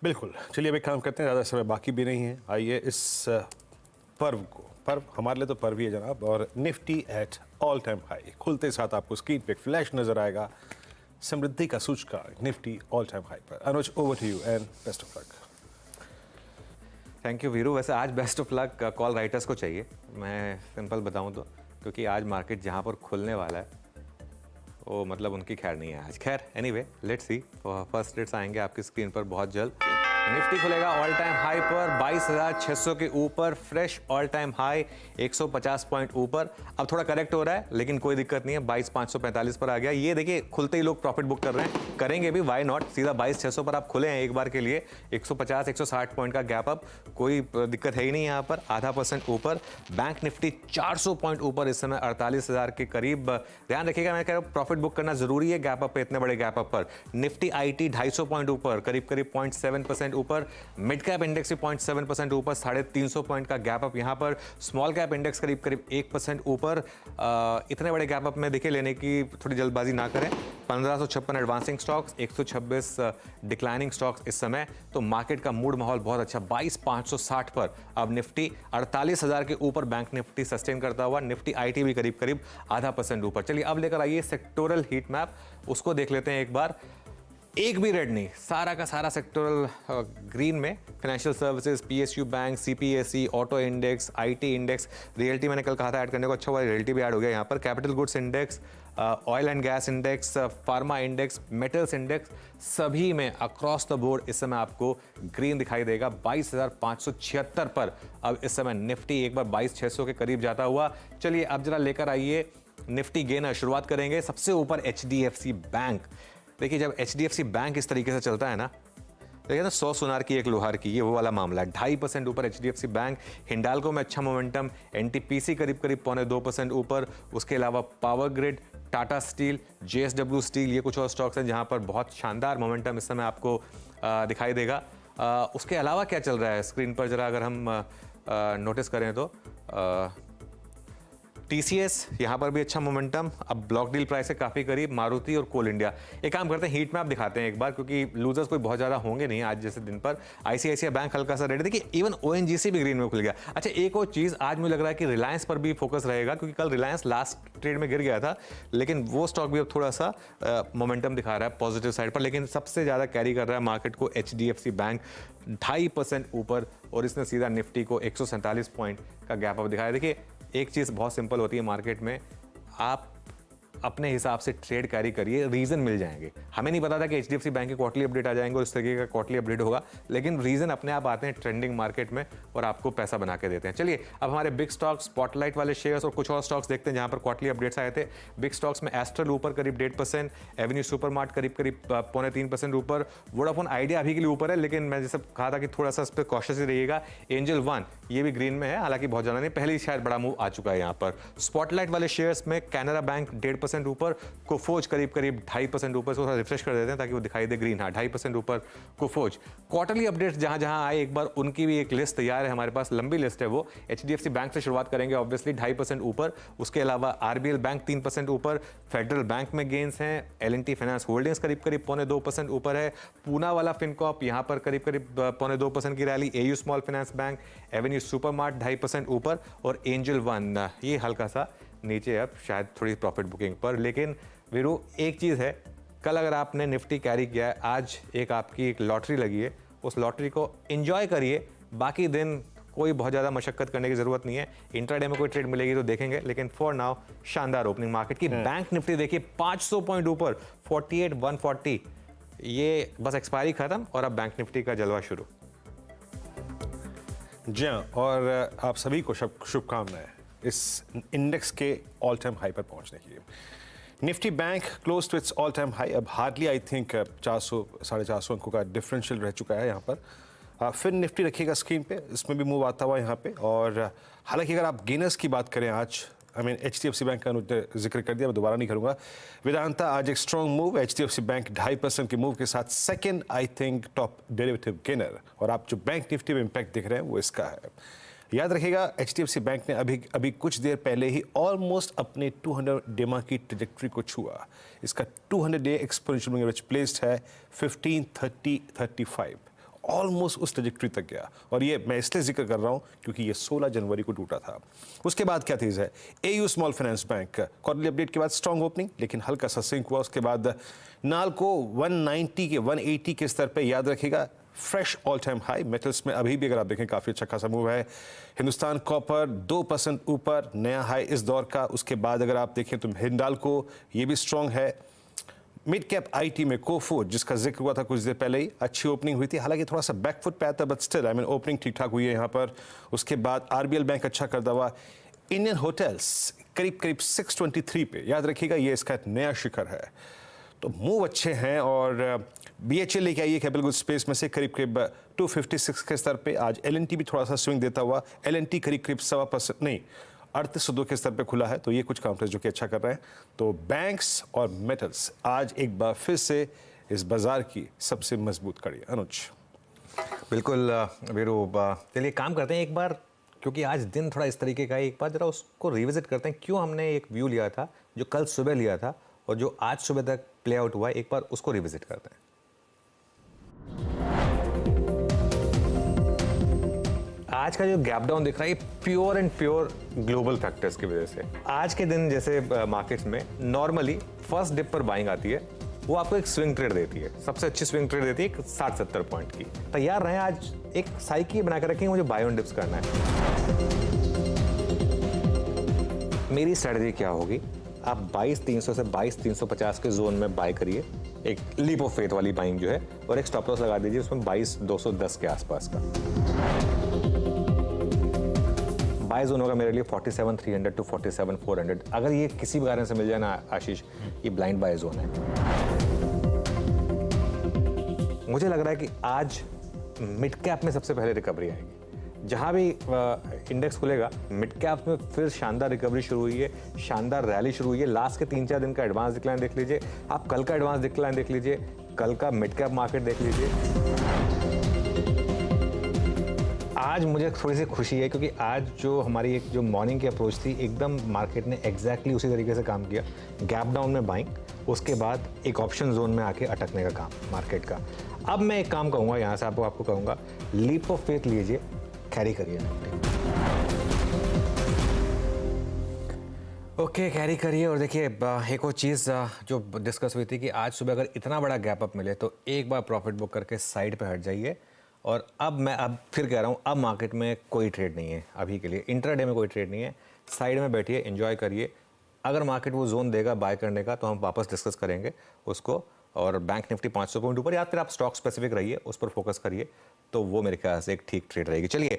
बिल्कुल, चलिए अब एक काम करते हैं, ज़्यादा समय बाकी भी नहीं है। आइए इस पर्व हमारे लिए तो पर्व ही है जनाब, और Nifty at all time high खुलते साथ आपको स्क्रीन पे फ्लैश नजर आएगा, समृद्धि का सूचकांक निफ्टी ऑल टाइम हाई पर। Anuj, over to you and best of luck. Thank you Viru. वैसे आज best of luck call writers को चाहिए, मैं सिंपल बताऊं तो, क्योंकि आज मार्केट जहां पर खुलने वाला है वो मतलब उनकी खैर नहीं है आज। खैर anyway, let's see. First rates आएंगे आपकी स्क्रीन पर बहुत जल्द। निफ्टी खुलेगा ऑल टाइम हाई पर 22,600 के ऊपर, fresh all time high 150 point ऊपर। अब थोड़ा करेक्ट हो रहा है लेकिन कोई दिक्कत नहीं है, 22,545 पर आ गया। ये देखिए खुलते ही लोग प्रॉफिट बुक कर रहे हैं, करेंगे भी, वाई नॉट। सीधा 22,600 पर आप खुले हैं एक बार के लिए, 150-160 पॉइंट का गैप अप, कोई दिक्कत है ही नहीं यहाँ पर। आधा % ऊपर। बैंक निफ्टी 400 पॉइंट ऊपर इस समय 48,000 के करीब। ध्यान रखिएगा, मैं कह रहा हूँ प्रॉफिट बुक करना जरूरी है गैप अप पे, इतने बड़े गैप अप पर। निफ्टी आईटी 250 पॉइंट ऊपर, करीब 0.7% ऊपर। मिड कैप इंडेक्स भी 0.7% ऊपर, 350 पॉइंट का गैप अप यहाँ पर। स्मॉल कैप इंडेक्स करीब 1% ऊपर। इतने बड़े गैप अप में देखिए लेने की थोड़ी जल्दबाजी ना करें। 1556 एडवांसिंग स्टॉक्स, 126 डिक्लाइनिंग स्टॉक्स इस समय। तो मार्केट का मूड माहौल बहुत अच्छा। 22,560 पर अब निफ्टी, 48,000 के ऊपर बैंक निफ्टी सस्टेन करता हुआ। निफ्टी आईटी भी करीब आधा % ऊपर। चलिए अब लेकर आइए सेक्टोरल हीट मैप, उसको देख लेते हैं एक बार। एक भी रेड नहीं, सारा का सारा सेक्टोरल ग्रीन में। Financial services, PSU bank, CPSE, auto index, IT index, realty मैंने कल कहा था ऐड करने को, अच्छा हुआ रियल्टी भी ऐड हो गया यहाँ पर। Capital goods index, oil and gas index, pharma index, metals index, सभी में अक्रॉस द बोर्ड इस समय आपको ग्रीन दिखाई देगा। 22,576 पर अब इस समय निफ्टी एक बार 22,600 के करीब जाता हुआ। चलिए अब जरा लेकर आइए निफ्टी गेनर। शुरुआत करेंगे सबसे ऊपर एचडीएफसी बैंक। देखिए जब एचडीएफसी बैंक इस तरीके से चलता है ना, देखिए ना, 100 सुनार की एक लोहार की, ये वो वाला मामला है। 2.5% ऊपर एचडीएफसी बैंक। हिंडाल्को में अच्छा मोमेंटम। एनटीपीसी करीब 0.25% ऊपर। उसके अलावा power grid, Tata steel, JSW steel, ये कुछ और स्टॉक्स हैं जहां पर बहुत शानदार मोमेंटम इस समय आपको दिखाई देगा। उसके अलावा क्या चल रहा है स्क्रीन पर जरा अगर हम नोटिस करें तो टीसीएस, यहाँ पर भी अच्छा मोमेंटम। अब ब्लॉक डील प्राइस से काफ़ी करीब। मारुति और कोल इंडिया। एक काम करते हैं, हीट मैप दिखाते हैं एक बार, क्योंकि लूजर्स कोई बहुत ज़्यादा होंगे नहीं आज जैसे दिन पर। आईसीआईसीआई बैंक हल्का सा रेड, देखिए इवन ओएनजीसी भी ग्रीन में खुल गया। अच्छा एक और चीज़, आज मुझे लग रहा है कि रिलायंस पर भी फोकस रहेगा, क्योंकि कल रिलायंस लास्ट ट्रेड में गिर गया था, लेकिन वो स्टॉक भी अब थोड़ा सा मोमेंटम दिखा रहा है पॉजिटिव साइड पर। लेकिन सबसे ज़्यादा कैरी कर रहा है मार्केट को एचडीएफसी बैंक, 2.5% ऊपर, और इसने सीधा निफ्टी को 147 पॉइंट का गैप अप दिखाया। देखिए एक चीज़ बहुत सिंपल होती है मार्केट में, आप अपने हिसाब से ट्रेड कैरी करिए, रीज़न मिल जाएंगे। हमें नहीं पता था कि एचडीएफसी बैंक के क्वार्टरली अपडेट आ जाएंगे और इस तरीके का क्वार्टरली अपडेट होगा, लेकिन रीज़न अपने आप आते हैं ट्रेंडिंग मार्केट में और आपको पैसा बना के देते हैं। चलिए अब हमारे बिग स्टॉक्स, स्पॉटलाइट वाले शेयर्स और कुछ और स्टॉक्स देखते हैं जहां पर क्वार्टरली अपडेट्स आए थे। बिग स्टॉक्स में एस्ट्रल ऊपर करीब 1.5%, एवेन्यू सुपरमार्ट करीब 0.25% ऊपर। वोडाफोन आइडिया अभी के लिए ऊपर है, लेकिन मैं जैसे कहा था कि थोड़ा सा इस पर कॉशियस ही रहिएगा। एंजल वन ये भी ग्रीन में है, हालांकि बहुत ज़्यादा नहीं, पहले ही शायद बड़ा मूव आ चुका है यहाँ पर। स्पॉटलाइट वाले शेयर्स में कैनरा बैंक 1.5% ऊपर, कोफोज करीब 2.5% ऊपर। थोड़ा रिफ्रेश कर देते हैं ताकि वो दिखाई दे ग्रीन। हाँ 2.5% ऊपर कोफोज। क्वार्टरली अपडेट्स जहां जहां आए एक बार उनकी भी एक लिस्ट तैयार है हमारे पास, लंबी लिस्ट है वो। एचडीएफसी बैंक से शुरुआत करेंगे ऑब्वियसली, 2.5% ऊपर। उसके अलावा आरबीएल बैंक 3% ऊपर। फेडरल बैंक में गेंस हैं। एल&टी फाइनेंस होल्डिंग्स करीब 0.2% ऊपर है। पूना वाला फिनकॉप यहाँ पर करीब 0.2% की rally. AU small finance bank, Avenue supermart 2.5% ऊपर, और एंजल वन ये हल्का सा नीचे, अब शायद थोड़ी प्रॉफिट बुकिंग पर। लेकिन वीरू एक चीज़ है, कल अगर आपने निफ्टी कैरी किया है, आज एक आपकी एक लॉटरी लगी है, उस लॉटरी को एंजॉय करिए। बाकी दिन कोई बहुत ज़्यादा मशक्कत करने की ज़रूरत नहीं है। इंट्राडे में कोई ट्रेड मिलेगी तो देखेंगे, लेकिन फॉर नाउ शानदार ओपनिंग मार्केट की। बैंक निफ्टी देखिए 500 पॉइंट ऊपर, 48,140, ये बस एक्सपायरी खत्म और अब बैंक निफ्टी का जलवा शुरू। जी हाँ, और आप सभी को शुभकामनाएं इस इंडेक्स के ऑल टाइम हाई पर पहुंचने के लिए। Nifty bank close to its all time high. अब हार्डली आई थिंक 400 450 अंकों का डिफरेंशियल रह चुका है यहाँ पर। फिर निफ्टी रखिएगा स्क्रीन पे, इसमें भी मूव आता हुआ यहाँ पे। और हालांकि अगर आप गेनर्स की बात करें आज, आई मीन एचडीएफसी बैंक का जिक्र कर दिया, मैं दोबारा नहीं करूँगा। वेदांता आज एक स्ट्रॉन्ग मूव, एचडीएफसी बैंक 2.5% के मूव के साथ second I think top derivative gainer. और आप जो बैंक निफ्टी में इम्पैक्ट दिख रहे हैं वो इसका है। याद रखिएगा एचडीएफसी बैंक ने अभी कुछ देर पहले ही ऑलमोस्ट अपने 200 डेमा की ट्रैजेक्टरी को छुआ। इसका 200 day exponential moving average placed है 1530-35। ऑलमोस्ट उस ट्रेजेक्ट्री तक गया, और ये मैं इसलिए जिक्र कर रहा हूँ क्योंकि ये 16 जनवरी को टूटा था। उसके बाद क्या तेज है, AU small finance bank quarterly update के बाद स्ट्रॉन्ग ओपनिंग, लेकिन हल्का सा सिंक हुआ। उसके बाद नाल को 190 के 180 के स्तर पे याद रखेगा, fresh all time high. Metals में अभी भी अगर आप देखें काफ़ी अच्छा खासा मूव है। हिंदुस्तान कॉपर 2% ऊपर, नया हाई इस दौर का। उसके बाद अगर आप देखें तो हिंडाल्को, ये भी स्ट्रॉन्ग है। मिड कैप आईटी में कोफो, जिसका जिक्र हुआ था कुछ देर पहले ही, अच्छी ओपनिंग हुई थी, हालांकि थोड़ा सा बैकफुट पे आता, but still I mean opening ठीक ठाक हुई है यहाँ पर। उसके बाद आरबीएल बैंक अच्छा करता हुआ। इंडियन होटल्स करीब करीब 623 पे, याद रखिएगा ये इसका एक नया शिखर है। तो मूव अच्छे हैं। और बीएचएल लेके आई है कैपिटल गुड्स स्पेस में से करीब करीब 256 के स्तर पे। आज एलएनटी भी थोड़ा सा स्विंग देता हुआ, एलएनटी करीब करीब 1.25% नहीं 3802 के स्तर पे खुला है, तो ये कुछ काउंटर्स जो कि अच्छा कर रहे हैं। तो बैंक्स और मेटल्स आज एक बार फिर से इस बाजार की सबसे मजबूत कड़ी है। अनुज। बिल्कुल वीरू, चलिए काम करते हैं एक बार, क्योंकि आज दिन थोड़ा इस तरीके का है, एक बार जरा उसको रिविजिट करते हैं। क्यों हमने एक व्यू लिया था जो कल सुबह लिया था और जो आज सुबह तक प्ले आउट हुआ, एक बार उसको रिविजिट करते हैं। आज का जो गैप डाउन दिख रहा है, ये pure and pure global factors की वजह से। आज के दिन जैसे मार्केट्स में नॉर्मली फर्स्ट डिप पर बाइंग आती है, वो आपको एक स्विंग ट्रेड देती है, सबसे अच्छी स्विंग ट्रेड देती है 60-70 पॉइंट की। तैयार रहें, आज एक साइकी बनाकर रखेंगे, मुझे बाय ऑन डिप्स करना है। मेरी स्ट्रेटजी क्या होगी, आप 22,300 से 22,350 के जोन में बाय करिए, एक लीप ऑफ फेथ वाली बाइंग जो है, और एक स्टॉप लॉस लगा दीजिए उसमें 22,210 के आसपास का। बाय जोन होगा मेरे लिए 47,300 टू 47,400। अगर ये किसी भी कारण से मिल जाए ना आशीष, ये ब्लाइंड बाय जोन है। मुझे लग रहा है कि आज मिड कैप में सबसे पहले रिकवरी आएगी। जहां भी इंडेक्स खुलेगा, मिड कैप में फिर शानदार रिकवरी शुरू हुई है, शानदार रैली शुरू हुई है। लास्ट के 3-4 दिन का एडवांस डिक्लाइन देख लीजिए, आप कल का एडवांस डिक्लाइन देख लीजिए, कल का मिड कैप मार्केट देख लीजिए। आज मुझे थोड़ी सी खुशी है, क्योंकि आज जो हमारी एक जो मॉर्निंग की अप्रोच थी, एकदम मार्केट ने एग्जैक्टली उसी तरीके से काम किया। गैप डाउन में बाइंग, उसके बाद एक ऑप्शन जोन में आके अटकने का काम मार्केट का। अब मैं एक काम कहूँगा, यहाँ से आपको कहूँगा, लीप ऑफ फेथ लीजिए, कैरी करिए। ओके, कैरी करिए। और देखिए एक और चीज़ जो डिस्कस हुई थी कि आज सुबह अगर इतना बड़ा गैप अप मिले तो एक बार प्रॉफिट बुक करके साइड पे हट जाइए। और अब फिर कह रहा हूँ, अब मार्केट में कोई ट्रेड नहीं है अभी के लिए, इंट्राडे में कोई ट्रेड नहीं है। साइड में बैठिए, एंजॉय करिए। अगर मार्केट वो जोन देगा बाय करने का तो हम वापस डिस्कस करेंगे उसको। और बैंक निफ्टी 500 पॉइंट ऊपर, या फिर आप स्टॉक स्पेसिफिक रहिए, उस पर फोकस करिए, तो वो मेरे ख्याल से एक ठीक ट्रेड रहेगी। चलिए।